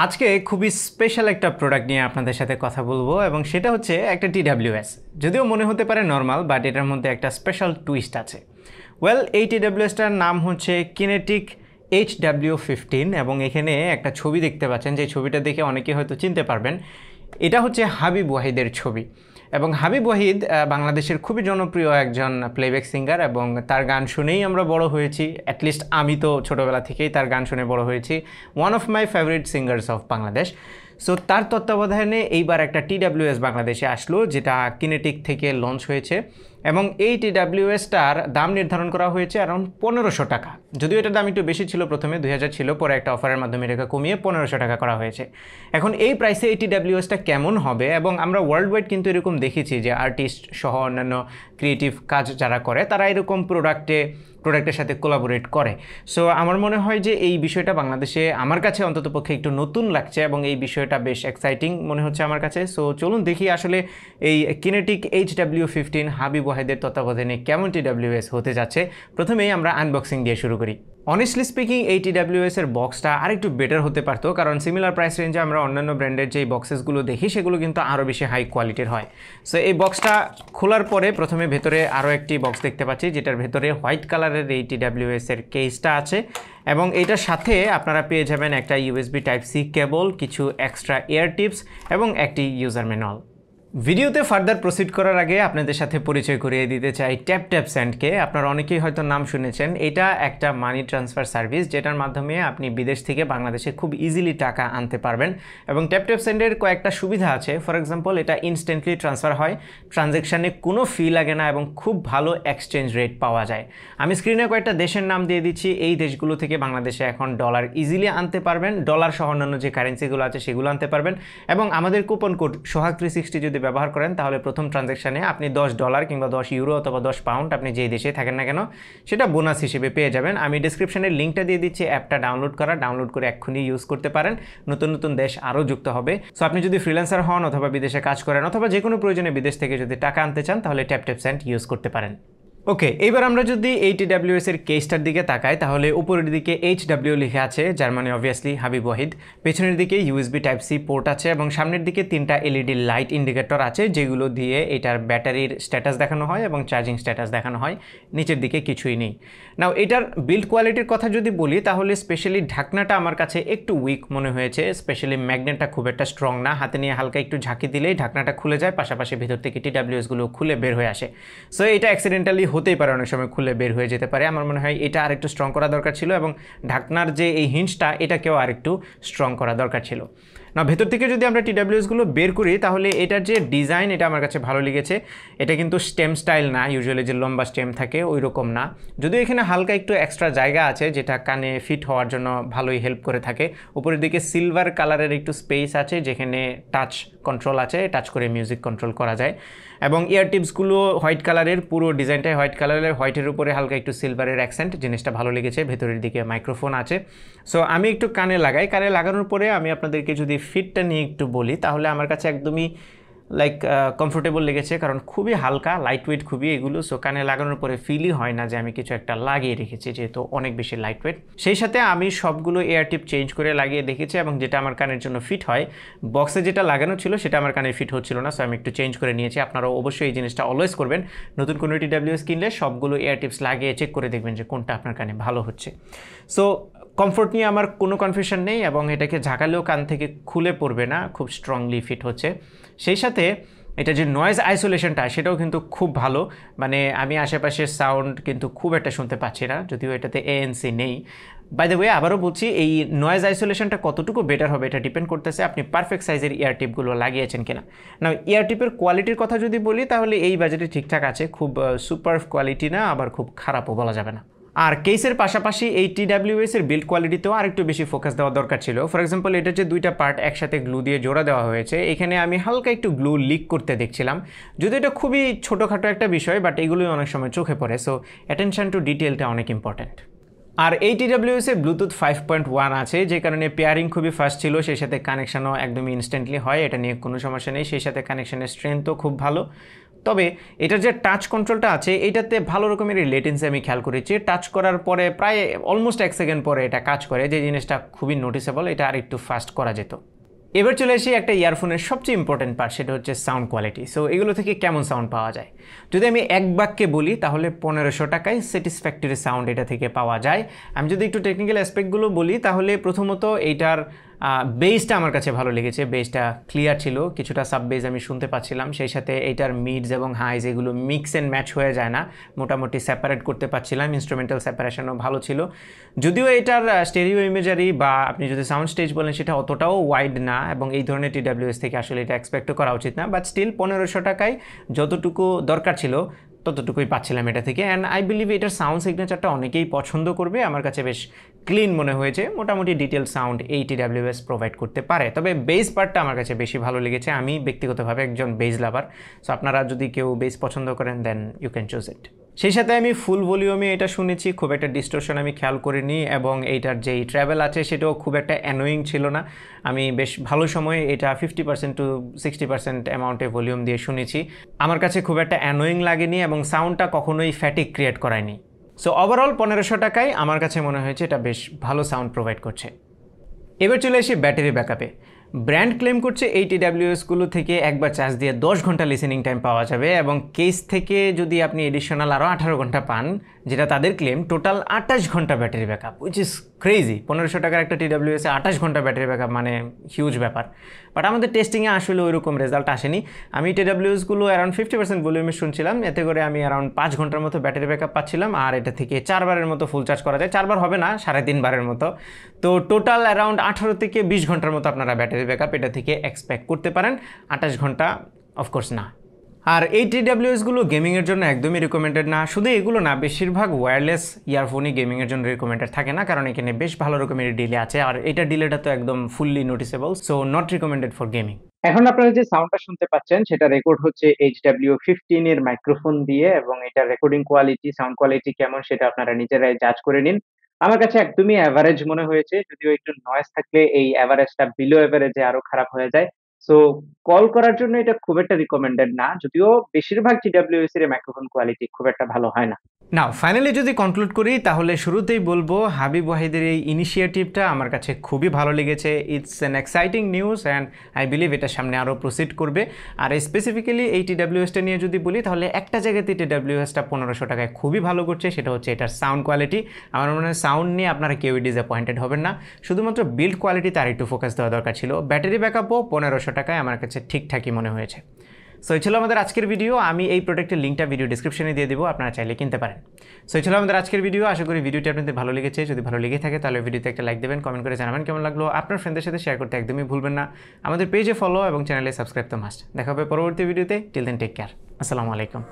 আজকে খুবই স্পেশাল একটা প্রোডাক্ট নিয়ে আপনাদের সাথে কথা বলবো এবং সেটা হচ্ছে একটা TWS। যদিও মনে হতে পারে নর্মাল, বাট এটার মধ্যে একটা স্পেশাল টুইস্ট আছে। ওয়েল, এই TWSটার নাম হচ্ছে কিনেটিক HW15 এবং এখানে একটা ছবি দেখতে পাচ্ছেন, যে ছবিটা দেখে অনেকে হয়তো চিনতে পারবেন। এটা হচ্ছে হাবিব ওয়াহিদের ছবি এবং হাবিব ওয়াহিদ বাংলাদেশের খুবই জনপ্রিয় একজন প্লেব্যাক সিঙ্গার এবং তার গান শুনেই আমরা বড় হয়েছি। অ্যাটলিস্ট আমি তো ছোটোবেলা থেকেই তার গান শুনে বড় হয়েছি। One of my favourite singers of Bangladesh. So তার তত্ত্বাবধানে এইবার একটা TWS বাংলাদেশে আসলো, যেটা কিনেটিক থেকে লঞ্চ হয়েছে এবং এই TWSটার দাম নির্ধারণ করা হয়েছে অ্যারাউন্ড 1500 টাকা। যদিও এটার দাম একটু বেশি ছিল, প্রথমে 2000 ছিল, পরে একটা অফারের মাধ্যমে এটাকে কমিয়ে 1500 টাকা করা হয়েছে। এখন এই প্রাইসে এই TWSটা কেমন হবে, এবং আমরা ওয়ার্ল্ড ওয়াইড কিন্তু এরকম দেখেছি যে আর্টিস্ট সহ অন্যান্য ক্রিয়েটিভ কাজ যারা করে তারা এরকম প্রোডাক্টের সাথে কোলাবোরেট করে। সো আমার মনে হয় যে এই বিষয়টা বাংলাদেশে আমার কাছে অন্ততপক্ষে একটু নতুন লাগছে এবং এই বিষয়টা বেশ এক্সাইটিং মনে হচ্ছে আমার কাছে। সো চলুন দেখি আসলে এই কিনেটিক HW15 হাবিব ওয়াহিদের তত্ত্বাবধানে কেমন TWS হতে যাচ্ছে। প্রথমেই আমরা আনবক্সিং দিয়ে শুরু করি। অনেস্টলি স্পিকিং, এই TWS এর বক্সটা আরেকটু বেটার হতে পারতো, কারণ সিমিলার প্রাইস রেঞ্জে আমরা অন্যান্য ব্র্যান্ডের যেই বক্সেসগুলো দেখি সেগুলো কিন্তু আরও বেশি হাই কোয়ালিটির হয়। সো এই বক্সটা খোলার পরে প্রথমে ভেতরে আরও একটি বক্স দেখতে পাচ্ছি, যেটার ভেতরে হোয়াইট কালারের এই TWS এর কেসটা আছে এবং এটার সাথে আপনারা পেয়ে যাবেন একটা USB Type-C কেবল, কিছু এক্সট্রা এয়ার টিপস এবং একটি ইউজার ম্যানুয়াল। ভিডিওতে ফার্দার প্রসিড করার আগে আপনাদের সাথে পরিচয় করিয়ে দিতে চাই TapTapSend-কে। আপনারা অনেকেই হয়তো নাম শুনেছেন। এটা একটা মানি ট্রান্সফার সার্ভিস, যেটার মাধ্যমে আপনি বিদেশ থেকে বাংলাদেশে খুব ইজিলি টাকা আনতে পারবেন এবং TapTapSend-এর কয়েকটা সুবিধা আছে। ফর এক্সাম্পল, এটা ইনস্ট্যান্টলি ট্রান্সফার হয়, ট্রানজ্যাকশানে কোনো ফি লাগে না এবং খুব ভালো এক্সচেঞ্জ রেট পাওয়া যায়। আমি স্ক্রিনে কয়েকটা দেশের নাম দিয়ে দিচ্ছি। এই দেশগুলো থেকে বাংলাদেশে এখন ডলার ইজিলি আনতে পারবেন, ডলার সহ অন্যান্য যে কারেন্সিগুলো আছে সেগুলো আনতে পারবেন এবং আমাদের কুপন কোড সোহাগ360 যদি ব্যবহার করেন তাহলে প্রথম ট্রানজ্যাকশানে আপনি $10 কিংবা €10 অথবা £10 আপনি যেই দেশে থাকেন না কেন সেটা বোনাস হিসেবে পেয়ে যাবেন। আমি ডিসক্রিপশনের লিঙ্কটা দিয়ে দিচ্ছি অ্যাপটা ডাউনলোড করে এক্ষুনি ইউজ করতে পারেন। নতুন নতুন দেশ আরও যুক্ত হবে। সো আপনি যদি ফ্রিল্যান্সার হন অথবা বিদেশে কাজ করেন অথবা যে কোনো প্রয়োজনে বিদেশ থেকে যদি টাকা আনতে চান তাহলে TapTapSend ইউজ করতে পারেন। ওকে, এবার আমরা যদি এই TWS এর কেসটার দিকে তাকাই তাহলে উপরের দিকে HW লেখা আছে, যার মানে অবভিয়াসলি হাবিব ওয়াহিদ। পেছনের দিকে USB Type-C পোর্ট আছে এবং সামনের দিকে 3টা LED লাইট ইন্ডিকেটর আছে, যেগুলো দিয়ে এটার ব্যাটারির স্ট্যাটাস দেখানো হয় এবং চার্জিং স্ট্যাটাস দেখানো হয়। নিচের দিকে কিছুই নেই। নাও এটার বিল্ড কোয়ালিটির কথা যদি বলি তাহলে স্পেশালি ঢাকনাটা আমার কাছে একটু উইক মনে হয়েছে। স্পেশালি ম্যাগনেটটা খুব একটা স্ট্রং না, হাতে নিয়ে হালকা একটু ঝাঁকি দিলেই ঢাকনাটা খুলে যায়, পাশাপাশি ভিতর থেকে TWSগুলো খুলে বের হয়ে আসে। সো এটা অ্যাক্সিডেন্টালি হতেই পারে, অনেক সময় খুলে বের হয়ে যেতে পারে। আমার মনে হয় এটা আরেকটু স্ট্রং করা দরকার ছিল এবং ঢাকনার যে এই হিঞ্চটা এটাকেও আরেকটু স্ট্রং করা দরকার ছিল। না, ভেতর থেকে যদি আমরা TWSগুলো বের করি তাহলে এটার যে ডিজাইন এটা আমার কাছে ভালো লেগেছে। এটা কিন্তু স্টেম স্টাইল না, ইউজুয়ালি যে লম্বা স্টেম থাকে ওই রকম না, যদিও এখানে হালকা একটু এক্সট্রা জায়গা আছে যেটা কানে ফিট হওয়ার জন্য ভালোই হেল্প করে থাকে। উপরের দিকে সিলভার কালারের একটু স্পেস আছে যেখানে টাচ কন্ট্রোল আছে, টাচ করে মিউজিক কন্ট্রোল করা যায় এবং ইয়ার টিপসগুলো হোয়াইট কালারের, পুরো ডিজাইনটাই হোয়াইট কালারের, হোয়াইটের উপরে হালকা একটু সিলভারের অ্যাকসেন্ট, জিনিসটা ভালো লেগেছে। ভেতরের দিকে মাইক্রোফোন আছে। সো আমি একটু কানে লাগাই, কানে লাগানোর পরে আমি আপনাদেরকে যদি ফিটটা নিয়ে একটু বলি তাহলে আমার কাছে একদমই কমফোর্টেবল লেগেছে, কারণ খুবই হালকা, লাইট ওয়েট খুবই এগুলো। সো কানে লাগানোর পরে ফিলই হয় না যে আমি কিছু একটা লাগিয়ে রেখেছি, যেহেতু অনেক বেশি লাইট ওয়েট। সেই সাথে আমি সবগুলো এয়ার টিপ চেঞ্জ করে লাগিয়ে দেখেছি এবং যেটা আমার কানের জন্য ফিট হয়, বক্সে যেটা লাগানো ছিল সেটা আমার কানে ফিট হচ্ছিল না, সো আমি একটু চেঞ্জ করে নিয়েছি। আপনারাও অবশ্যই এই জিনিসটা অলওয়েজ করবেন, নতুন কোনো TWS কিনলে সবগুলো এয়ার টিপস লাগিয়ে চেক করে দেখবেন যে কোনটা আপনার কানে ভালো হচ্ছে। সো কমফোর্ট নিয়ে আমার কোনো কনফিউশন নেই এবং এটাকে ঝাঁকালেও কান থেকে খুলে পড়বে না, খুব স্ট্রংলি ফিট হচ্ছে। সেই সাথে এটা যে নয়েজ আইসোলেশনটা সেটাও কিন্তু খুব ভালো, মানে আমি আশেপাশের সাউন্ড কিন্তু খুব একটা শুনতে পাচ্ছি না, যদিও এটাতে ANC নেই। বাই দ্য ওয়ে, আবারও বলছি, এই নয়েজ আইসোলেশনটা কতটুকু বেটার হবে এটা ডিপেন্ড করতেছে আপনি পারফেক্ট সাইজের ইয়ার টিপগুলো লাগিয়েছেন কিনা। না, ইয়ার টিপের কোয়ালিটির কথা যদি বলি তাহলে এই বাজেটে ঠিকঠাক আছে, খুব সুপার কোয়ালিটি না, আবার খুব খারাপও বলা যাবে না। আর কেসের পাশাপাশি এই TWS এর বিল্ড কোয়ালিটিতেও আরেকটু বেশি ফোকাস দেওয়া দরকার ছিল। ফর এক্সাম্পল, এটা যে দুইটা পার্ট একসাথে গ্লু দিয়ে জোড়া দেওয়া হয়েছে, এখানে আমি হালকা একটু গ্লু লিক করতে দেখছিলাম, যদিও এটা খুবই ছোটোখাটো একটা বিষয়, বাট এগুলোই অনেক সময় চোখে পড়ে। সো অ্যাটেনশন টু ডিটেলটা অনেক ইম্পর্ট্যান্ট। আর এই TWS এ ব্লুটুথ 5.1 আছে, যে কারণে পেয়ারিং খুবই ফাস্ট ছিল, সেই সাথে কানেকশনও একদমই ইনস্ট্যান্টলি হয়, এটা নিয়ে কোনো সমস্যা নেই। সেই সাথে কানেকশনের স্ট্রেংথও খুব ভালো। তবে এটার যে টাচ কন্ট্রোলটা আছে এটাতে ভালো রকমের লেটেন্সি আমি খেয়াল করেছি। টাচ করার পরে প্রায় অলমোস্ট 1 সেকেন্ড পরে এটা কাজ করে, যে জিনিসটা খুবই নোটিসেবল। এটা আর একটু ফাস্ট করা যেত। এবার চলে আসি একটা ইয়ারফোনের সবচেয়ে ইম্পর্টেন্ট পার্ট, সেটা হচ্ছে সাউন্ড কোয়ালিটি। সো এগুলো থেকে কেমন সাউন্ড পাওয়া যায়, যদি আমি এক বাক্যে বলি তাহলে 1500 টাকায় স্যাটিসফ্যাক্টরি সাউন্ড এটা থেকে পাওয়া যায়। আমি যদি একটু টেকনিক্যাল অ্যাসপেক্টগুলো বলি তাহলে প্রথমত এইটার বেসটা আমার কাছে ভালো লেগেছে। বেসটা ক্লিয়ার ছিল, কিছুটা সাব বেস আমি শুনতে পাচ্ছিলাম। সেই সাথে এইটার মিডস এবং হাইজ এগুলো মিক্স অ্যান্ড ম্যাচ হয়ে যায় না, মোটামুটি সেপারেট করতে পারছিলাম। ইনস্ট্রুমেন্টাল সেপারেশনও ভালো ছিল, যদিও এটার স্টেরিও ইমেজারি বা আপনি যদি সাউন্ড স্টেজ বলেন সেটা অতটাও ওয়াইড না, এবং এই ধরনের TWS থেকে আসলে এটা এক্সপেক্টও করা উচিত না। বাট স্টিল 1500 টাকায় যতটুকু দরকার ছিল ততটুকুই পাচ্ছিলাম এটা থেকে। অ্যান্ড আই বিলিভ এটার সাউন্ড সিগনেচারটা অনেকেই পছন্দ করবে। আমার কাছে বেশ ক্লিন মনে হয়েছে, মোটামুটি ডিটেল সাউন্ড এই TWS প্রোভাইড করতে পারে। তবে বেস পার্টটা আমার কাছে বেশি ভালো লেগেছে। আমি ব্যক্তিগতভাবে একজন বেস লাভার, সো আপনারা যদি কেউ বেস পছন্দ করেন then you can choose it. সেই সাথে আমি ফুল ভলিউমে এটা শুনেছি, খুব একটা ডিস্টোরশন আমি খেয়াল করিনি, এবং এইটার যেই ট্র্যাভেল আছে সেটাও খুব একটা অ্যানোয়িং ছিল না। আমি বেশ ভালো সময় এটা 50% to 60% অ্যামাউন্টে ভলিউম দিয়ে শুনেছি। আমার কাছে খুব একটা অ্যানোয়িং লাগেনি এবং সাউন্ডটা কখনোই ফ্যাটিক ক্রিয়েট করায়নি। সো ওভারঅল 1500 টাকায় আমার কাছে মনে হয়েছে এটা বেশ ভালো সাউন্ড প্রোভাইড করছে। এবার চলে আসি ব্যাটারি ব্যাকআপে। ব্র্যান্ড ক্লেম করছে এই TWSগুলো থেকে একবার চার্জ দিয়ে 10 ঘন্টা লিসেনিং টাইম পাওয়া যাবে, এবং কেস থেকে যদি আপনি এডিশনাল আরও 18 ঘন্টা পান, যেটা তাদের ক্লেম, টোটাল 28 ঘন্টা battery backup, which is crazy. 1500 টাকার একটা TWS-এ 28 ঘন্টা ব্যাটারি ব্যাকআপ মানে হিউজ ব্যাপার। বাট আমাদের টেস্টিংয়ে আসলে ওইরকম রেজাল্ট আসেনি। আমি TWSগুলো অ্যারাউন্ড 50% ভলিউমে শুনছিলাম, এতে করে আমি অ্যারাউন্ড 5 ঘন্টার মতো ব্যাটারি ব্যাকআপ পাচ্ছিলাম, আর এটা থেকে 4 বারের মতো ফুল চার্জ করা যায়। 4 বার হবে না, 3.5 বারের মতো। তো টোটাল অ্যারাউন্ড 18 থেকে 20 ঘন্টার মতো আপনারা ব্যাটারি ব্যাকআপ এটা থেকে এক্সপেক্ট করতে পারেন। 28 ঘন্টা অফকোর্স না। আর এই TWSগুলো গেমিংয়ের জন্য একদমই রিকমেন্ডেড না। শুধু এগুলো না, বেশিরভাগ ওয়্যারলেস ইয়ারফোনই গেমিংয়ের জন্য রিকমেন্ডেড থাকে না, কারণ এখানে বেশ ভালো রকমের ডিলে আছে, আর এটা ডিলেটা তো একদম fully noticeable, so not recommended for gaming. এখন আপনারা যে সাউন্ডটা শুনতে পাচ্ছেন সেটা রেকর্ড হচ্ছে HW15 এর মাইক্রোফোন দিয়ে, এবং এটা রেকর্ডিং কোয়ালিটি, সাউন্ড কোয়ালিটি কেমন সেটা আপনারা নিজেরাই জাজ করে নিন। আমার কাছে একদমই অ্যাভারেজ মনে হয়েছে, যদিও একটু নয়েজ থাকলে এই অ্যাভারেজটা বিলো অ্যাভারেজে আরো খারাপ হয়ে যায়। সো কল করার জন্য এটা খুব একটা রিকমেন্ডেড না, যদিও বেশিরভাগ TWS এর মাইক্রোফোন কোয়ালিটি খুব একটা ভালো হয় না। নাও ফাইনালি যদি কনক্লুড করি তাহলে শুরুতেই বলবো হাবিব ওয়াহিদের এই ইনিশিয়েটিভটা আমার কাছে খুবই ভালো লেগেছে। It's an exciting news and I believe এটা সামনে আরও প্রসিড করবে। আর স্পেসিফিক্যালি এই TWSটা নিয়ে যদি বলি তাহলে একটা জায়গাতে TWSটা 1500 টাকায় খুবই ভালো করছে, সেটা হচ্ছে এটার সাউন্ড কোয়ালিটি। আমার মনে হয় সাউন্ড নিয়ে আপনারা কেউই ডিসঅ্যাপয়েন্টেড হবেন না, শুধুমাত্র বিল্ড কোয়ালিটিতে আর একটু ফোকাস দেওয়া দরকার ছিল। ব্যাটারি ব্যাকআপও 1500 টাকায় আমার কাছে ঠিকঠাকই মনে হয়েছে। সো এই ছিল আমাদের আজকের ভিডিও। আমি এই প্রোডাক্টের লিঙ্কটা ভিডিও ডিসক্রিপশনে দিয়ে দেবো, আপনারা চাইলে কিনতে পারেন। সো এই ছিল আমাদের আজকের ভিডিও। আশা করি ভিডিওটি আপনাদের ভালো লেগেছে। যদি ভালো লেগে থাকে তাহলে ভিডিওতে একটা লাইক দেবেন, কমেন্ট করে জানাবেন কেমন লাগলো। আপনার ফ্রেন্ডদের সাথে শেয়ার করতে একদমই ভুলবেন না। আমাদের পেজে ফলো এবং চ্যানেলে সাবস্ক্রাইব তো মাস্ট। দেখা হবে পরবর্তী ভিডিওতে। Till then take care. আসসালামু আলাইকুম।